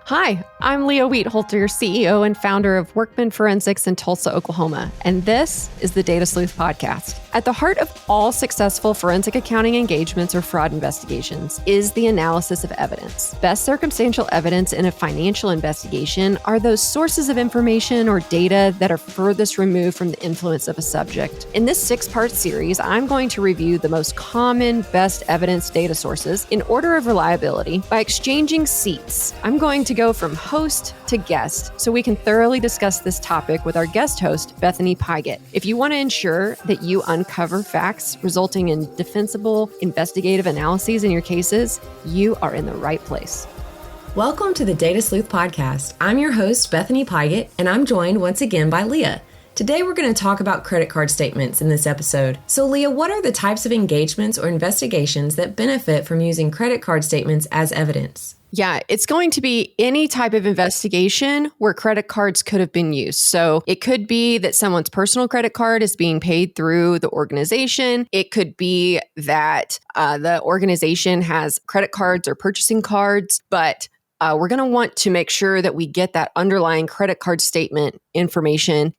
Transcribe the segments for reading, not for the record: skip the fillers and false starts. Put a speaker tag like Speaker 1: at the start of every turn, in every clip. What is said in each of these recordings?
Speaker 1: Hi, I'm Leah Wietholter, CEO and founder of Workman Forensics in Tulsa, Oklahoma, and this is the Data Sleuth Podcast. At the heart of all successful forensic accounting engagements or fraud investigations is the analysis of evidence. Best circumstantial evidence in a financial investigation are those sources of information or data that are furthest removed from the influence of a subject. In this 6-part series, I'm going to review the most common best evidence data sources in order of reliability by exchanging seats. I'm going to go from host to guest so we can thoroughly discuss this topic with our guest host, Bethany Pigott. If you want to ensure that you uncover facts resulting in defensible investigative analyses in your cases, you are in the right place.
Speaker 2: Welcome to the Data Sleuth Podcast. I'm your host, Bethany Pigott, and I'm joined once again by Leah. Today, we're going to talk about credit card statements in this episode. So, Leah, what are the types of engagements or investigations that benefit from using credit card statements as evidence?
Speaker 1: Yeah, it's going to be any type of investigation where credit cards could have been used. So it could be that someone's personal credit card is being paid through the organization. It could be that the organization has credit cards or purchasing cards, but we're going to want to make sure that we get that underlying credit card statement information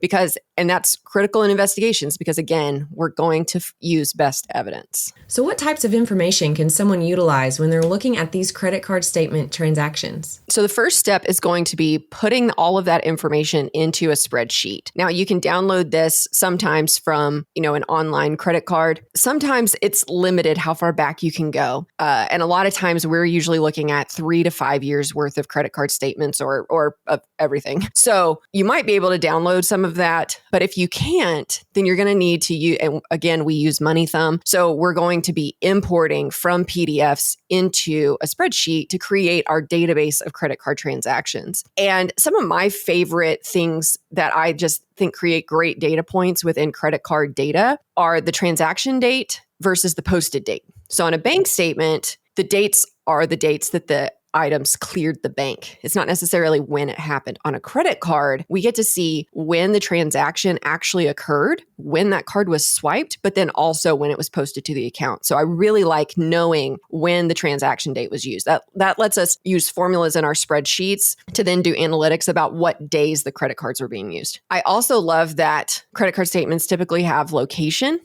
Speaker 1: and that's critical in investigations because, again, we're going to use best evidence.
Speaker 2: So what types of information can someone utilize when they're looking at these credit card statement transactions?
Speaker 1: So the first step is going to be putting all of that information into a spreadsheet. Now, you can download this sometimes from, an online credit card. Sometimes it's limited how far back you can go. And a lot of times we're usually looking at 3 to 5 years worth of credit card statements or of everything. So you might be able to download some of that. But if you can't, then you're going to need to use, and again, we use MoneyThumb. So we're going to be importing from PDFs into a spreadsheet to create our database of credit card transactions. And some of my favorite things that I just think create great data points within credit card data are the transaction date versus the posted date. So on a bank statement, the dates are the dates that the items cleared the bank. It's not necessarily when it happened. On a credit card, we get to see when the transaction actually occurred, when that card was swiped, but then also when it was posted to the account. So I really like knowing when the transaction date was used. That lets us use formulas in our spreadsheets to then do analytics about what days the credit cards were being used. I also love that credit card statements typically have location,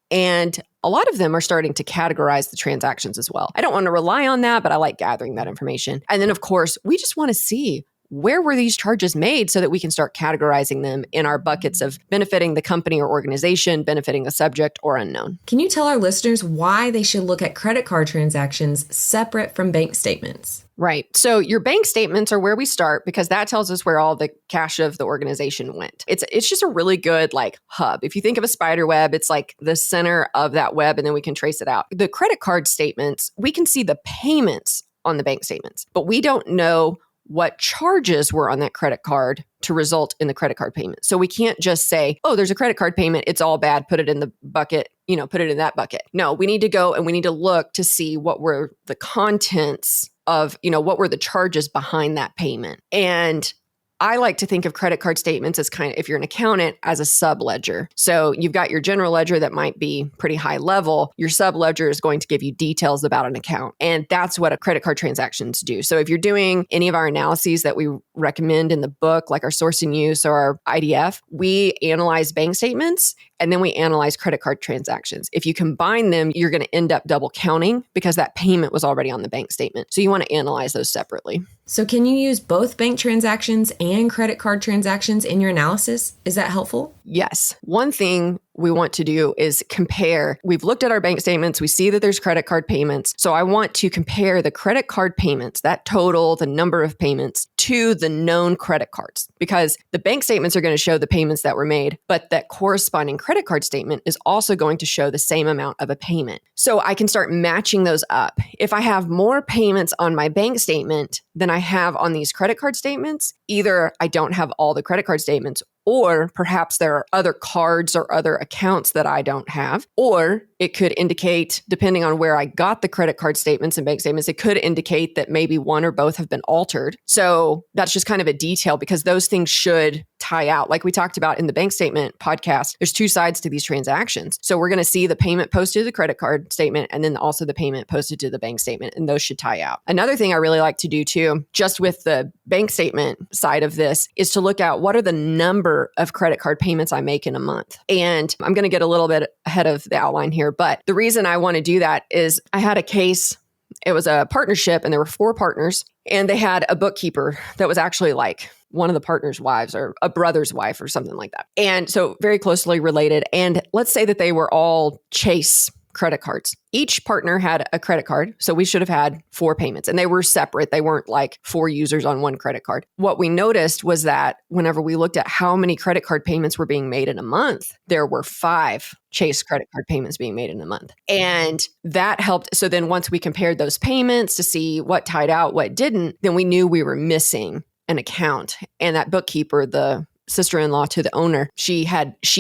Speaker 1: and a lot of them are starting to categorize the transactions as well. I don't want to rely on that, but I like gathering that information. And then, of course, we just want to see where were these charges made so that we can start categorizing them in our buckets of benefiting the company or organization, benefiting the subject, or unknown.
Speaker 2: Can you tell our listeners why they should look at credit card transactions separate from bank statements?
Speaker 1: Right. So your bank statements are where we start because that tells us where all the cash of the organization went. It's just a really good hub. If you think of a spider web, it's like the center of that web and then we can trace it out. The credit card statements, we can see the payments on the bank statements, but we don't know what charges were on that credit card to result in the credit card payment. So we can't just say, oh, there's a credit card payment, it's all bad, put it in the bucket, put it in that bucket. No, we need to go and we need to look to see what were the contents of, what were the charges behind that payment. And I like to think of credit card statements as if you're an accountant, as a sub-ledger. So you've got your general ledger that might be pretty high level. Your sub-ledger is going to give you details about an account. And that's what a credit card transactions do. So if you're doing any of our analyses that we recommend in the book, like our source and use or our IDF, we analyze bank statements and then we analyze credit card transactions. If you combine them, you're going to end up double counting because that payment was already on the bank statement. So you want to analyze those separately.
Speaker 2: So can you use both bank transactions and credit card transactions in your analysis? Is that helpful?
Speaker 1: Yes. One thing we want to do is compare. We've looked at our bank statements. We see that there's credit card payments. So I want to compare the credit card payments, that total, the number of payments, to the known credit cards. Because the bank statements are going to show the payments that were made, but that corresponding credit card statement is also going to show the same amount of a payment. So I can start matching those up. If I have more payments on my bank statement than I have on these credit card statements, either I don't have all the credit card statements, or perhaps there are other cards or other accounts that I don't have, or it could indicate, depending on where I got the credit card statements and bank statements, it could indicate that maybe one or both have been altered. So that's just kind of a detail because those things should tie out. Like we talked about in the bank statement podcast, there's two sides to these transactions. So we're going to see the payment posted to the credit card statement and then also the payment posted to the bank statement, and those should tie out. Another thing I really like to do too, just with the bank statement side of this, is to look at what are the number of credit card payments I make in a month. And I'm going to get a little bit ahead of the outline here, but the reason I want to do that is I had a case. It was a partnership and there were 4 partners, and they had a bookkeeper that was actually like one of the partner's wives or a brother's wife or something like that. And so very closely related. And let's say that they were all Chase credit cards. Each partner had a credit card. So we should have had 4 payments, and they were separate. They weren't like 4 users on one credit card. What we noticed was that whenever we looked at how many credit card payments were being made in a month, there were 5 Chase credit card payments being made in a month. And that helped. So then once we compared those payments to see what tied out, what didn't, then we knew we were missing an account. And that bookkeeper, the sister-in-law to the owner, she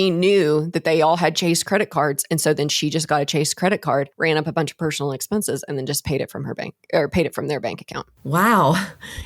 Speaker 1: knew that they all had Chase credit cards. And so then she just got a Chase credit card, ran up a bunch of personal expenses, and then just paid it from her bank, or paid it from their bank account.
Speaker 2: Wow.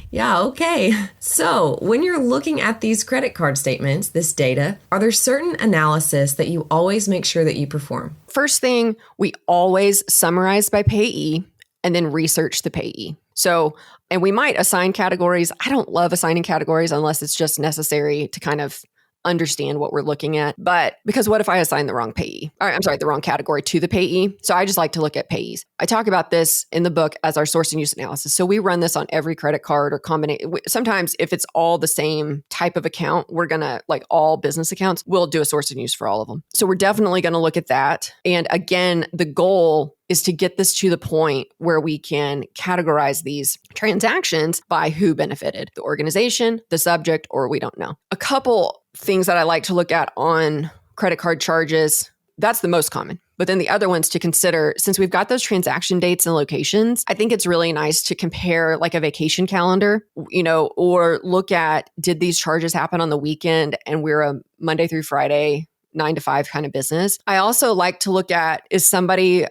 Speaker 2: Yeah. Okay. So when you're looking at these credit card statements, this data, are there certain analysis that you always make sure that you perform?
Speaker 1: First thing, we always summarize by payee and then research the payee. So, and we might assign categories. I don't love assigning categories unless it's just necessary to kind of understand what we're looking at. But because what if I assign the wrong payee? Or, I'm sorry, the wrong category to the payee? So I just like to look at payees. I talk about this in the book as our source and use analysis. So we run this on every credit card or combination. Sometimes if it's all the same type of account, we're going to, like all business accounts, we'll do a source and use for all of them. So we're definitely going to look at that. And again, the goal is to get this to the point where we can categorize these transactions by who benefited, the organization, the subject, or we don't know. A couple things that I like to look at on credit card charges, that's the most common. But then the other ones to consider, since we've got those transaction dates and locations, I think it's really nice to compare like a vacation calendar, or look at, did these charges happen on the weekend and we're a Monday through Friday 9 to 5 kind of business. I also like to look at, is somebody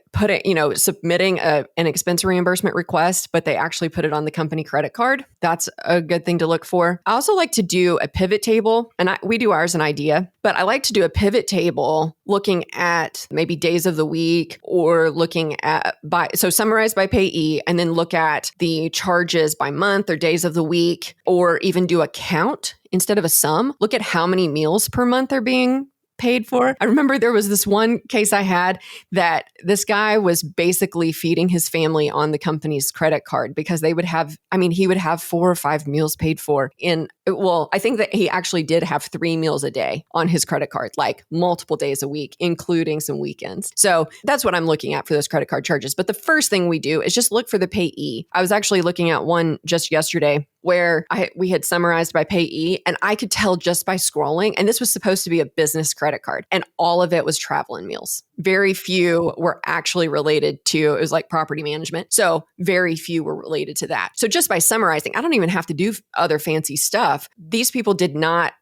Speaker 1: submitting an expense reimbursement request, but they actually put it on the company credit card? That's a good thing to look for. I also like to do a pivot table, and we do ours in IDEA, but I like to do a pivot table looking at maybe days of the week, or looking at summarize by payee, and then look at the charges by month or days of the week, or even do a count instead of a sum. Look at how many meals per month are being paid for. I remember there was this one case I had that this guy was basically feeding his family on the company's credit card, because he would have 4 or 5 meals paid for I think that he actually did have 3 meals a day on his credit card, like multiple days a week, including some weekends. So that's what I'm looking at for those credit card charges. But the first thing we do is just look for the payee. I was actually looking at one just yesterday where we had summarized by payee, and I could tell just by scrolling, and this was supposed to be a business credit card, and all of it was travel and meals. Very few were actually related to, it was like property management. So very few were related to that. So just by summarizing, I don't even have to do other fancy stuff. These people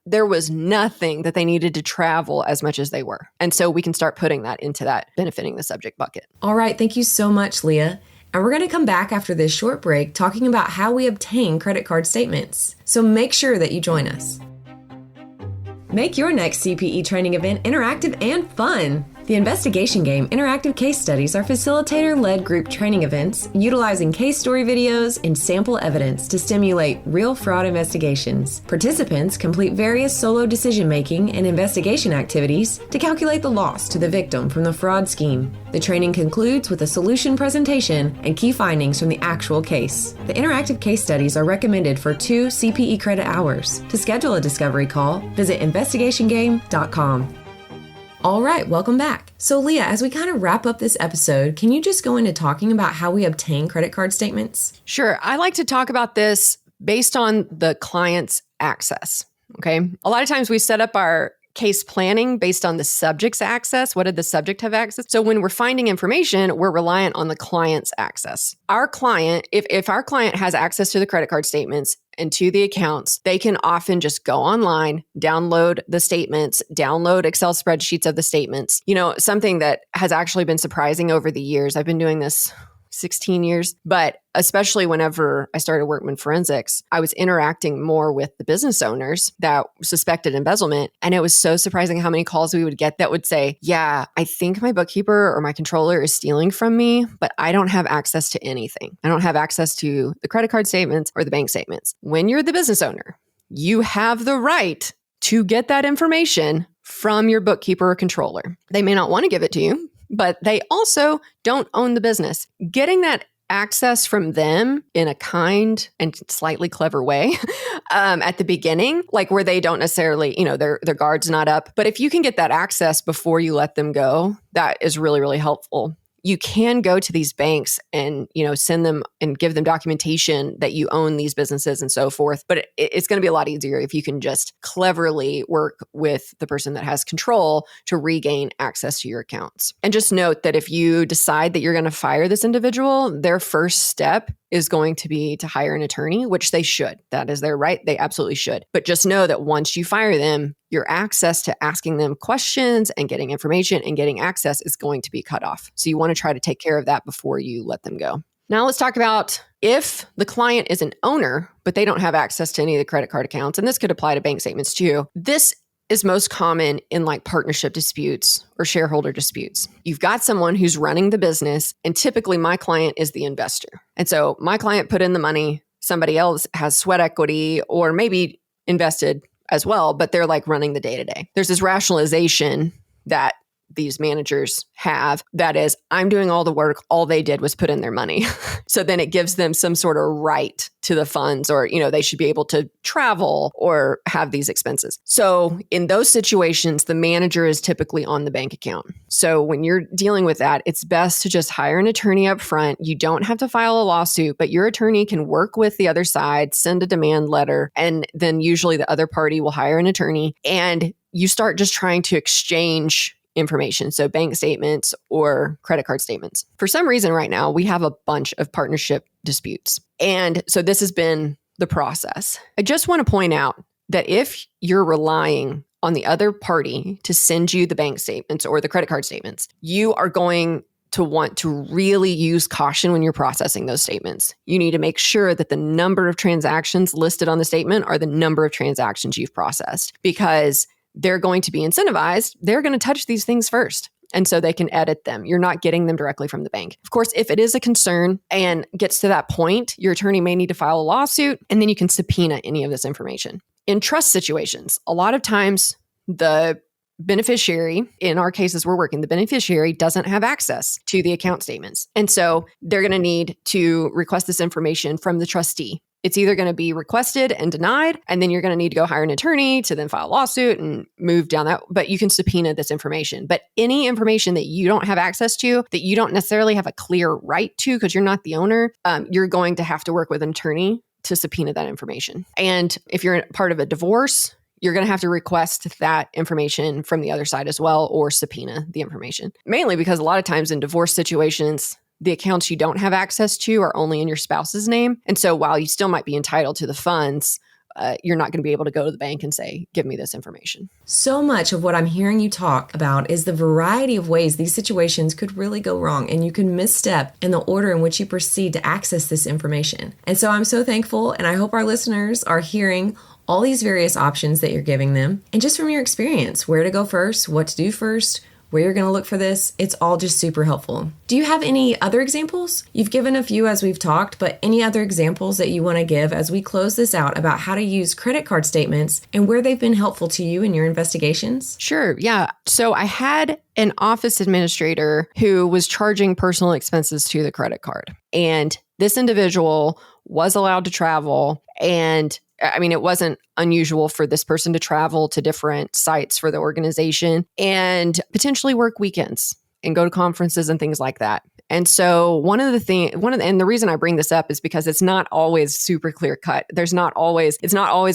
Speaker 1: there was nothing that they needed to travel as much as they were. And so we can start putting that into that benefiting the subject bucket.
Speaker 2: All right. Thank you so much, Leah. And we're going to come back after this short break talking about how we obtain credit card statements. So make sure that you join us. Make your next CPE training event interactive and fun. The Investigation Game interactive case studies are facilitator-led group training events utilizing case story videos and sample evidence to stimulate real fraud investigations. Participants complete various solo decision-making and investigation activities to calculate the loss to the victim from the fraud scheme. The training concludes with a solution presentation and key findings from the actual case. The interactive case studies are recommended for 2 CPE credit hours. To schedule a discovery call, visit investigationgame.com. All right, welcome back. So Leah, as we kind of wrap up this episode, can you just go into talking about how we obtain credit card statements?
Speaker 1: Sure. I like to talk about this based on the client's access. Okay. A lot of times we set up our case planning based on the subject's access. What did the subject have access? So when we're finding information, we're reliant on the client's access. Our client, if our client has access to the credit card statements and to the accounts, they can often just go online, download the statements, download Excel spreadsheets of the statements. Something that has actually been surprising over the years. I've been doing this 16 years. But especially whenever I started Workman Forensics, I was interacting more with the business owners that suspected embezzlement. And it was so surprising how many calls we would get that would say, yeah, I think my bookkeeper or my controller is stealing from me, but I don't have access to anything. I don't have access to the credit card statements or the bank statements. When you're the business owner, you have the right to get that information from your bookkeeper or controller. They may not want to give it to you, but they also don't own the business. Getting that access from them in a kind and slightly clever way at the beginning, like where they don't necessarily, their guard's not up. But if you can get that access before you let them go, that is really, really helpful. You can go to these banks and, send them and give them documentation that you own these businesses and so forth. But it's going to be a lot easier if you can just cleverly work with the person that has control to regain access to your accounts. And just note that if you decide that you're going to fire this individual, their first step is going to be to hire an attorney, which they should. That is their right. They absolutely should. But just know that once you fire them, your access to asking them questions and getting information and getting access is going to be cut off. So you want to try to take care of that before you let them go. Now let's talk about if the client is an owner, but they don't have access to any of the credit card accounts, and this could apply to bank statements too. This is most common in like partnership disputes or shareholder disputes. You've got someone who's running the business, and typically my client is the investor. And so my client put in the money, somebody else has sweat equity or maybe invested as well, but they're like running the day-to-day. There's this rationalization that these managers have that is, I'm doing all the work, all they did was put in their money. So then it gives them some sort of right to the funds, or, they should be able to travel or have these expenses. So in those situations, the manager is typically on the bank account. So when you're dealing with that, it's best to just hire an attorney up front. You don't have to file a lawsuit, but your attorney can work with the other side, send a demand letter, and then usually the other party will hire an attorney, and you start just trying to exchange information. So bank statements or credit card statements. For some reason right now, we have a bunch of partnership disputes. And so this has been the process. I just want to point out that if you're relying on the other party to send you the bank statements or the credit card statements, you are going to want to really use caution when you're processing those statements. You need to make sure that the number of transactions listed on the statement are the number of transactions you've processed, because they're going to be incentivized. They're going to touch these things first. And so they can edit them. You're not getting them directly from the bank. Of course, if it is a concern and gets to that point, your attorney may need to file a lawsuit, and then you can subpoena any of this information. In trust situations, a lot of times the beneficiary, in our cases we're working, the beneficiary doesn't have access to the account statements. And so they're going to need to request this information from the trustee. It's either going to be requested and denied, and then you're going to need to go hire an attorney to then file a lawsuit and move down that. But you can subpoena this information. But any information that you don't have access to, that you don't necessarily have a clear right to because you're not the owner, you're going to have to work with an attorney to subpoena that information. And if you're part of a divorce, you're going to have to request that information from the other side as well, or subpoena the information. Mainly because a lot of times in divorce situations, the accounts you don't have access to are only in your spouse's name. And so while you still might be entitled to the funds, you're not going to be able to go to the bank and say, give me this information.
Speaker 2: So much of what I'm hearing you talk about is the variety of ways these situations could really go wrong, and you can misstep in the order in which you proceed to access this information. And so I'm so thankful, and I hope our listeners are hearing all these various options that you're giving them. And just from your experience, where to go first, what to do first, where you're going to look for this, it's all just super helpful. Do you have any other examples? You've given a few as we've talked, but any other examples that you want to give as we close this out about how to use credit card statements and where they've been helpful to you in your investigations?
Speaker 1: Sure. Yeah. So I had an office administrator who was charging personal expenses to the credit card. And this individual was allowed to travel, and it wasn't unusual for this person to travel to different sites for the organization and potentially work weekends and go to conferences and things like that. And so and the reason I bring this up is because it's not always super clear cut. It's not always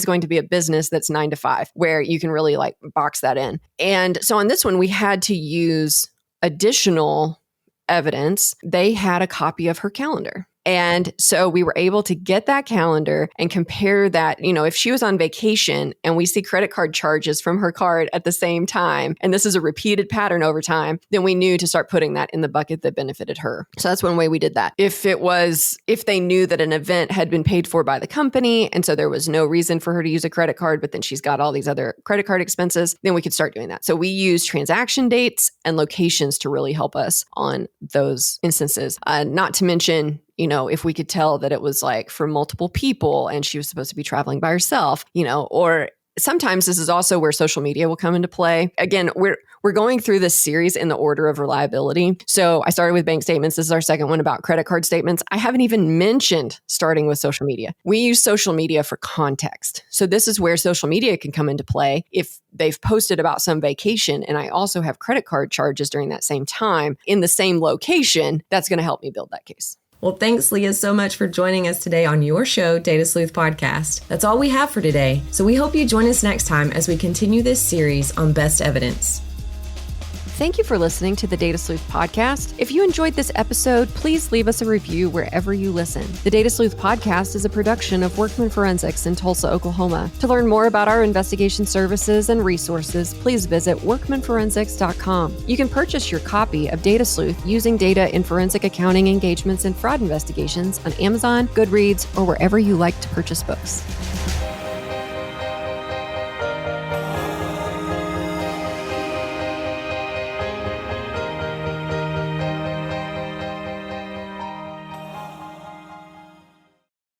Speaker 1: going to be a business that's 9 to 5 where you can really like box that in. And so on this one, we had to use additional evidence. They had a copy of her calendar. And so we were able to get that calendar and compare that, if she was on vacation and we see credit card charges from her card at the same time, and this is a repeated pattern over time, then we knew to start putting that in the bucket that benefited her. So that's one way we did that. If they knew that an event had been paid for by the company, and so there was no reason for her to use a credit card, but then she's got all these other credit card expenses, then we could start doing that. So we use transaction dates and locations to really help us on those instances. Not to mention, if we could tell that it was like for multiple people and she was supposed to be traveling by herself, or sometimes this is also where social media will come into play. Again, we're going through this series in the order of reliability. So I started with bank statements. This is our second one about credit card statements. I haven't even mentioned starting with social media. We use social media for context. So this is where social media can come into play. If they've posted about some vacation and I also have credit card charges during that same time in the same location, that's going to help me build that case.
Speaker 2: Well, thanks, Leah, so much for joining us today on your show, Data Sleuth Podcast. That's all we have for today. So we hope you join us next time as we continue this series on best evidence.
Speaker 1: Thank you for listening to the Data Sleuth podcast. If you enjoyed this episode, please leave us a review wherever you listen. The Data Sleuth podcast is a production of Workman Forensics in Tulsa, Oklahoma. To learn more about our investigation services and resources, please visit workmanforensics.com. You can purchase your copy of Data Sleuth using data in forensic accounting engagements and fraud investigations on Amazon, Goodreads, or wherever you like to purchase books.